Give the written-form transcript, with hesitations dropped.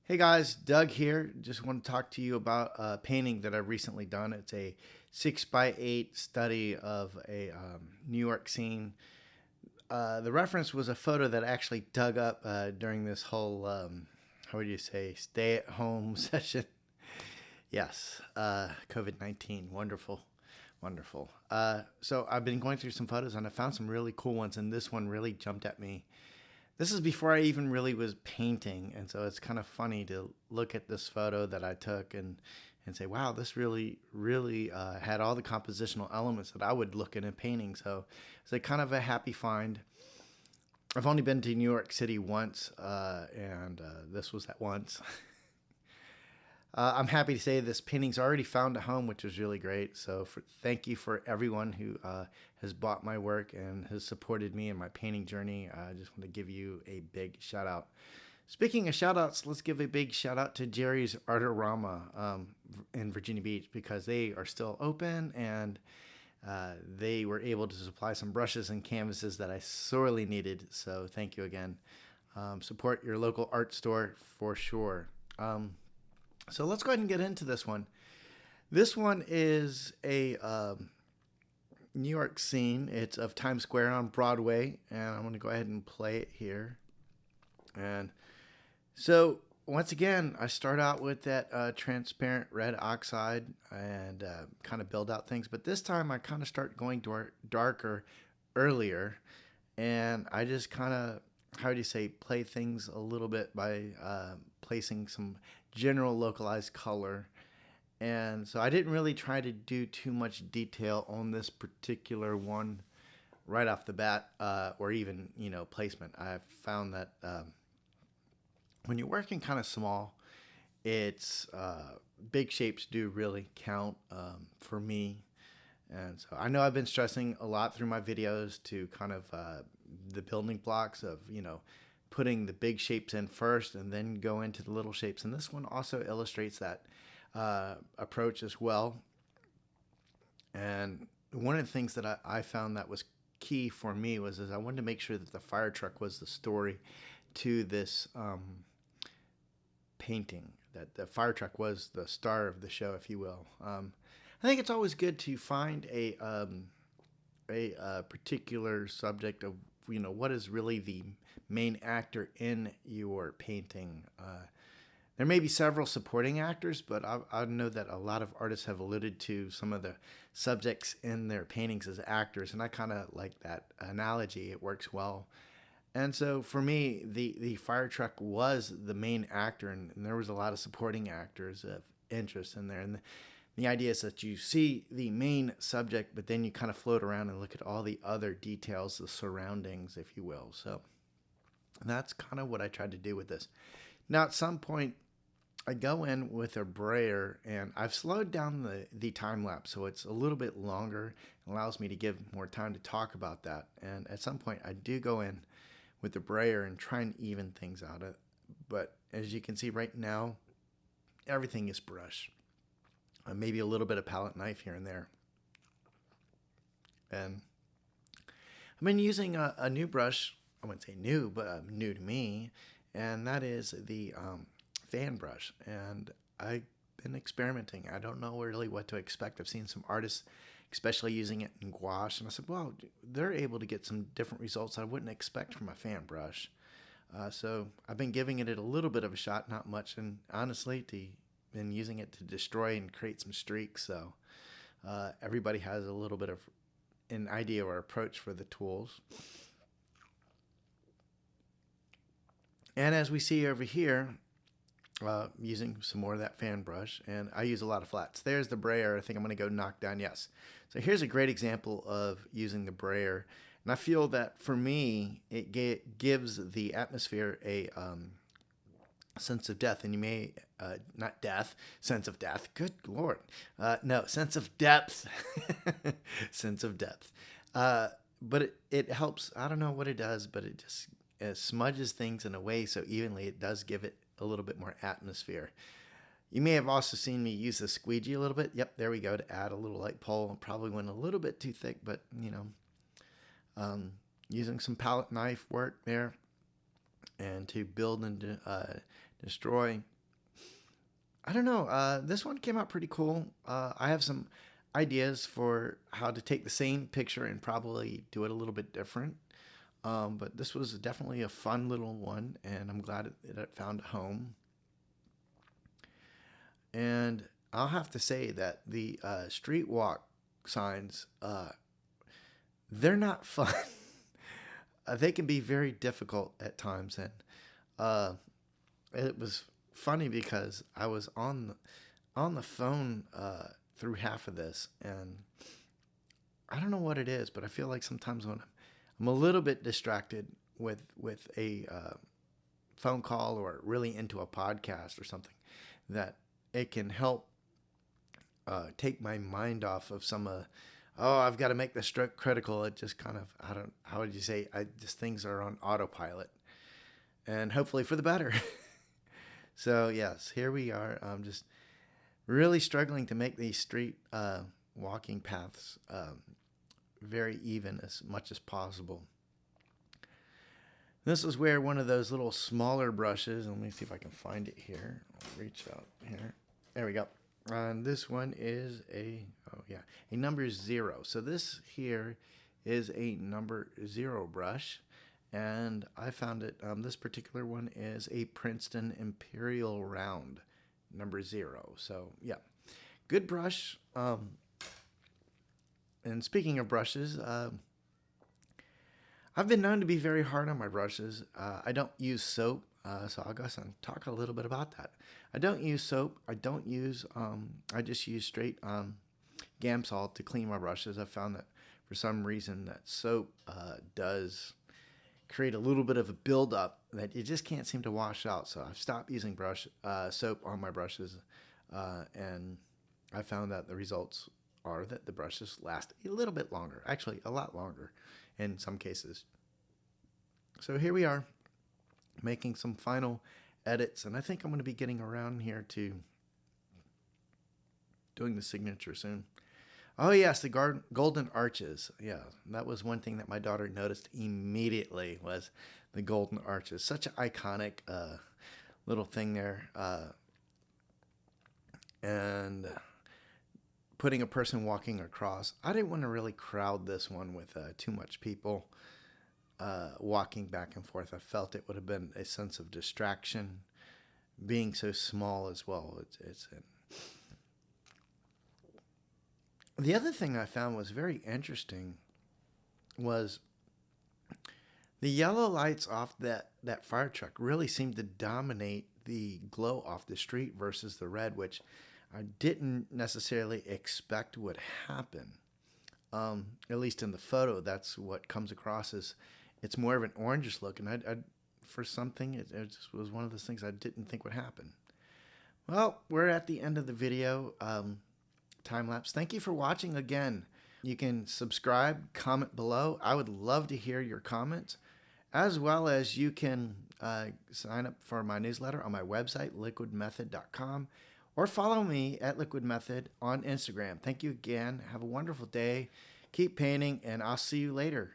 Hey guys, Doug here. Just want to talk to you about a painting that I've recently done. It's a 6x8 study of a New York scene. The reference was a photo that I actually dug up during this whole, how would you say, stay at home session. Yes, COVID-19. Wonderful, wonderful. So I've been going through some photos and I found some really cool ones, and this one really jumped at me. This is before I even really was painting, and so it's kind of funny to look at this photo that I took and say, wow, this really had all the compositional elements that I would look in a painting. So it's like kind of a happy find. I've only been to New York City once, and this was at once. I'm happy to say this painting's already found a home, which is really great. So thank you for everyone who has bought my work and has supported me in my painting journey. I just want to give you a big shout out. Speaking of shout outs, let's give a big shout out to Jerry's Artorama in Virginia Beach, because they are still open, and they were able to supply some brushes and canvases that I sorely needed. So thank you again. Support your local art store for sure. So let's go ahead and get into this one. This one is a New York scene. It's of Times Square on Broadway, and I'm going to go ahead and play it here. And so once again, I start out with that transparent red oxide and kind of build out things. But this time I kind of start going darker earlier, and I just kind of, how do you say, play things a little bit by placing some general localized color. And so I didn't really try to do too much detail on this particular one right off the bat, or even, placement. I've found that when you're working kind of small, it's big shapes do really count for me. And so I know I've been stressing a lot through my videos to kind of the building blocks of, putting the big shapes in first and then go into the little shapes. And this one also illustrates that approach as well. And one of the things that I found that was key for me was I wanted to make sure that the fire truck was the story to this painting, that the fire truck was the star of the show, if you will. I think it's always good to find a particular subject of, what is really the main actor in your painting. There may be several supporting actors, but I know that a lot of artists have alluded to some of the subjects in their paintings as actors, and I kind of like that analogy. It works well. And so for me, the fire truck was the main actor, and there was a lot of supporting actors of interest in there. And the idea is that you see the main subject, but then you kind of float around and look at all the other details, the surroundings, if you will. So that's kind of what I tried to do with this. Now, at some point, I go in with a brayer, and I've slowed down the time lapse, so it's a little bit longer. It allows me to give more time to talk about that. And at some point, I do go in with the brayer and try and even things out. But as you can see right now, everything is brush. Maybe a little bit of palette knife here and there. And I've been using a new brush. I wouldn't say new, but new to me. And that is the fan brush. And I've been experimenting. I don't know really what to expect. I've seen some artists especially using it in gouache. And I said, well, they're able to get some different results I wouldn't expect from a fan brush. So I've been giving it a little bit of a shot, not much. And honestly, been using it to destroy and create some streaks. So everybody has a little bit of an idea or approach for the tools. And as we see over here, using some more of that fan brush, and I use a lot of flats. There's the brayer. I think I'm going to go knock down. Yes. So here's a great example of using the brayer. And I feel that for me, it gives the atmosphere a sense of depth. And you may, not death, sense of death. Good Lord. No, sense of depth. Sense of depth. But it helps. I don't know what it does, but it just smudges things in a way so evenly. It does give it a little bit more atmosphere. You may have also seen me use the squeegee a little bit. Yep, there we go, to add a little light pole. Probably went a little bit too thick, but using some palette knife work there, and to build and destroy. I don't know. This one came out pretty cool. I have some ideas for how to take the same picture and probably do it a little bit different. But this was definitely a fun little one, and I'm glad it found a home. And I'll have to say that the street walk signs, they're not fun. They can be very difficult at times, and it was funny because I was on the phone through half of this, and I don't know what it is, but I feel like sometimes when I'm a little bit distracted with a phone call or really into a podcast or something, that it can help take my mind off of some oh, I've got to make this stroke critical. It just kind of, I don't, how would you say, just things are on autopilot, and hopefully for the better. So yes, here we are. I'm just really struggling to make these street walking paths very even as much as possible. This is where one of those little smaller brushes, let me see if I can find it here. I'll reach out here. There we go. And this one is a number 0. So this here is a number 0 brush, and I found it, this particular one is a Princeton Imperial Round number 0. So yeah, good brush. And speaking of brushes, I've been known to be very hard on my brushes. I don't use soap, so I'll guess I'll talk a little bit about that. I don't use soap. I don't use, I just use straight Gamsol to clean my brushes. I found that for some reason that soap does create a little bit of a buildup that you just can't seem to wash out. So I've stopped using soap on my brushes, and I found that the results are that the brushes last a little bit longer, actually a lot longer in some cases. So here we are making some final edits, and I think I'm going to be getting around here to doing the signature soon. Oh yes, the golden arches. Yeah, that was one thing that my daughter noticed immediately, was the golden arches. Such an iconic little thing there. And putting a person walking across. I didn't want to really crowd this one with too much people walking back and forth. I felt it would have been a sense of distraction, being so small as well. The other thing I found was very interesting was the yellow lights off that fire truck really seemed to dominate the glow off the street versus the red, which I didn't necessarily expect would happen. At least in the photo, that's what comes across as it's more of an orangish look, and I for something, it just was one of those things I didn't think would happen. Well, we're at the end of the video. Time lapse. Thank you for watching again. You can subscribe, comment below. I would love to hear your comments, as well as you can sign up for my newsletter on my website, liquidmethod.com, or follow me at Liquidmethod on Instagram. Thank you again. Have a wonderful day. Keep painting, and I'll see you later.